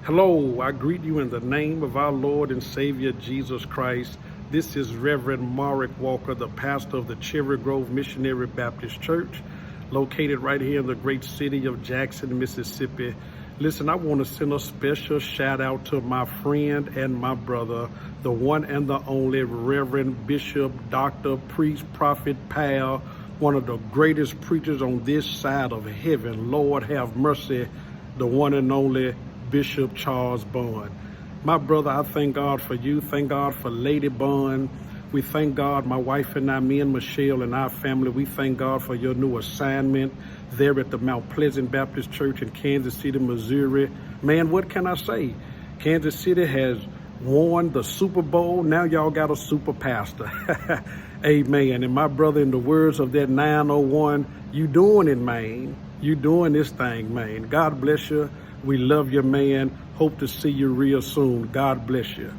Hello, I greet you in the name of our Lord and Savior Jesus Christ. This is Reverend Marek Walker, the pastor of the Cherry Grove Missionary Baptist Church, located right here in the great city of Jackson, Mississippi. Listen, I want to send a special shout out to my friend and my brother, the one and the only Reverend Bishop, Dr., Priest, Prophet, Pal, one of the greatest preachers on this side of heaven. Lord have mercy, the one and only Bishop Charles Bond. My brother, I thank God for you. Thank God for Lady Bond. We thank God, my wife and I, me and Michelle and our family, we thank God for your new assignment there at the Mount Pleasant Baptist Church in Kansas City, Missouri. Man, what can I say? Kansas City has won the Super Bowl. Now y'all got a super pastor. Amen. And my brother, in the words of that 901, you doing it, man. You doing this thing, man. God bless you. We love you, man. Hope to see you real soon. God bless you.